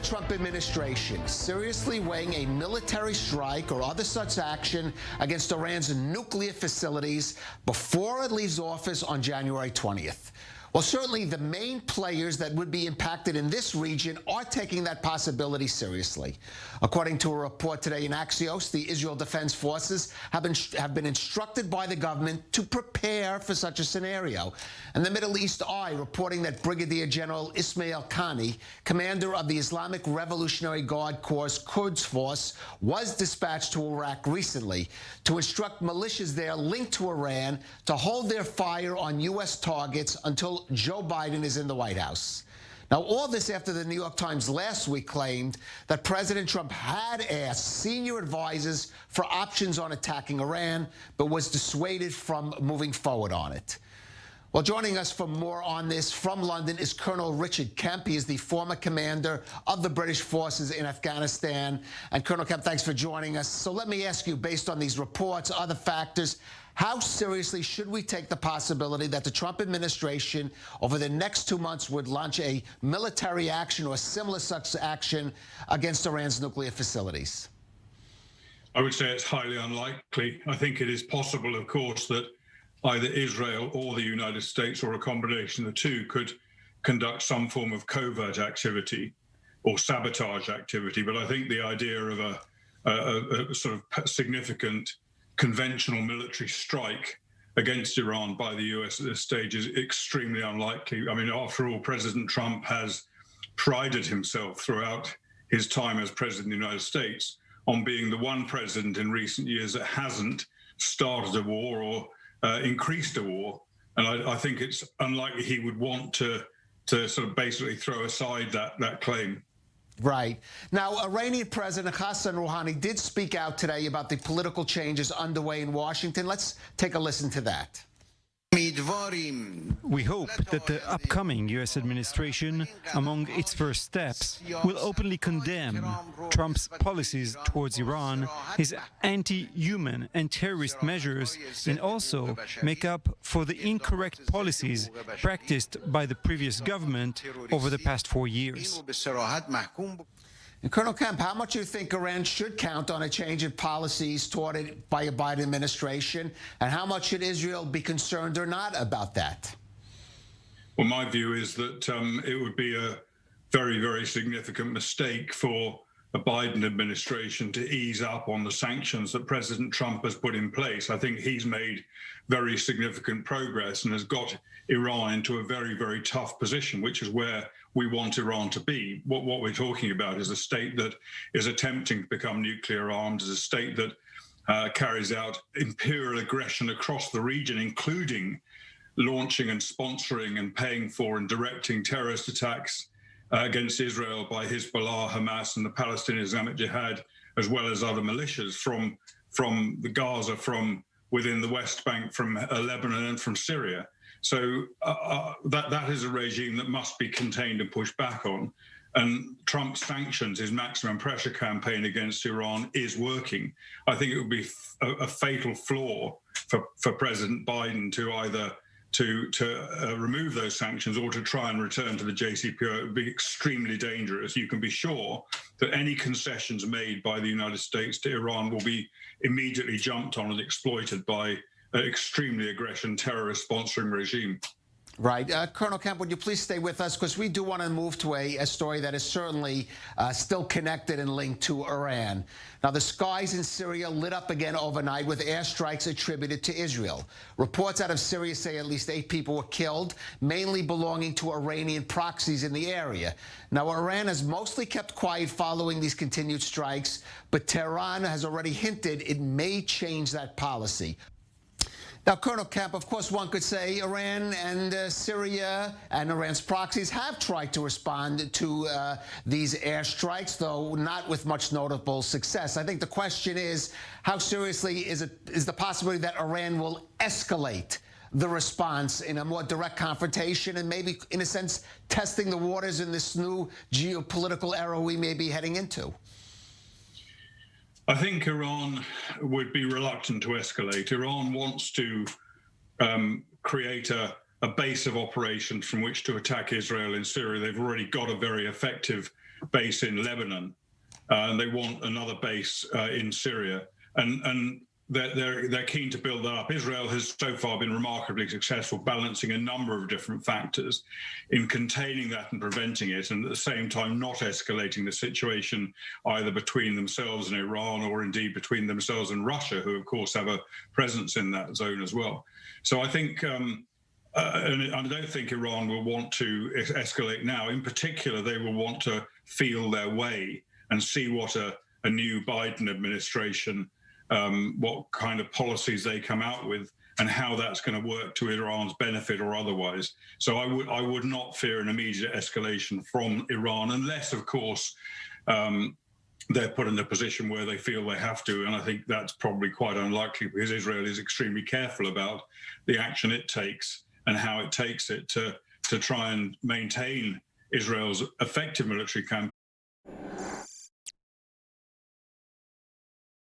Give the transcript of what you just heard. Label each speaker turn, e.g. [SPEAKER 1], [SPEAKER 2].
[SPEAKER 1] Trump administration seriously weighing a military strike or other such action against Iran's nuclear facilities before it leaves office on January 20th? Well, certainly the main players that would be impacted in this region are taking that possibility seriously. According to a report today in Axios, the Israel Defense Forces have been instructed by the government to prepare for such a scenario. And the Middle East Eye reporting that Brigadier General Ismail Qani, commander of the Islamic Revolutionary Guard Corps' Quds Force, was dispatched to Iraq recently to instruct militias there linked to Iran to hold their fire on U.S. targets until Joe Biden is in the White House. Now, all this after the New York Times last week claimed that President Trump had asked senior advisors for options on attacking Iran, but was dissuaded from moving forward on it. Well, joining us for more on this from London is Colonel Richard Kemp. He is the former commander of the British forces in Afghanistan. And Colonel Kemp, thanks for joining us. So let me ask you, based on these reports, other factors, how seriously should we take the possibility that the Trump administration over the next 2 months would launch a military action or similar such action against Iran's nuclear facilities?
[SPEAKER 2] I would say it's highly unlikely. I think it is possible, of course, that either Israel or the United States, or a combination of the two, could conduct some form of covert activity or sabotage activity. But I think the idea of a sort of significant conventional military strike against Iran by the US at this stage is extremely unlikely. I mean, after all, President Trump has prided himself throughout his time as president of the United States on being the one president in recent years that hasn't started a war or increased a war. And I think it's unlikely he would want to sort of basically throw aside that claim.
[SPEAKER 1] Right. Now, Iranian President Hassan Rouhani did speak out today about the political changes underway in Washington. Let's take a listen to that.
[SPEAKER 3] We hope that the upcoming U.S. administration, among its first steps, will openly condemn Trump's policies towards Iran, his anti-human and terrorist measures, and also make up for the incorrect policies practiced by the previous government over the past 4 years.
[SPEAKER 1] And Colonel Kemp, how much do you think Iran should count on a change in policies toward it by a Biden administration? And how much should Israel be concerned or not about that?
[SPEAKER 2] Well, my view is that it would be a very, very significant mistake for a Biden administration to ease up on the sanctions that President Trump has put in place. I think he's made very significant progress and has got Iran into a very, very tough position, which is where we want Iran to be. What we're talking about is a state that is attempting to become nuclear armed, is a state that carries out imperial aggression across the region, including launching and sponsoring and paying for and directing terrorist attacks against Israel by Hezbollah, Hamas, and the Palestinian Islamic Jihad, as well as other militias from the Gaza, from within the West Bank, from Lebanon, and from Syria. So that is a regime that must be contained and pushed back on. And Trump's sanctions, his maximum pressure campaign against Iran, is working. I think it would be a fatal flaw for President Biden to either to remove those sanctions or to try and return to the JCPOA. It would be extremely dangerous. You can be sure that any concessions made by the United States to Iran will be immediately jumped on and exploited by an extremely aggressive terrorist sponsoring regime.
[SPEAKER 1] Right. Colonel Kemp, would you please stay with us? Because we do want to move to a story that is certainly still connected and linked to Iran. Now, the skies in Syria lit up again overnight with airstrikes attributed to Israel. Reports out of Syria say at least 8 people were killed, mainly belonging to Iranian proxies in the area. Now, Iran has mostly kept quiet following these continued strikes, but Tehran has already hinted it may change that policy. Now, Colonel Kemp, of course, one could say Iran and Syria and Iran's proxies have tried to respond to these airstrikes, though not with much notable success. I think the question is, how seriously is the possibility that Iran will escalate the response in a more direct confrontation and maybe, in a sense, testing the waters in this new geopolitical era we may be heading into?
[SPEAKER 2] I think Iran would be reluctant to escalate. Iran wants to create a base of operations from which to attack Israel in Syria. They've already got a very effective base in Lebanon, and they want another base in Syria, and they're keen to build that up. Israel has so far been remarkably successful balancing a number of different factors in containing that and preventing it, and at the same time not escalating the situation either between themselves and Iran or indeed between themselves and Russia, who of course have a presence in that zone as well. So I think, and I don't think Iran will want to escalate now. In particular, they will want to feel their way and see what a new Biden administration, what kind of policies they come out with and how that's going to work to Iran's benefit or otherwise. So I would not fear an immediate escalation from Iran unless, of course, they're put in a position where they feel they have to. And I think that's probably quite unlikely because Israel is extremely careful about the action it takes and how it takes it to try and maintain Israel's effective military campaign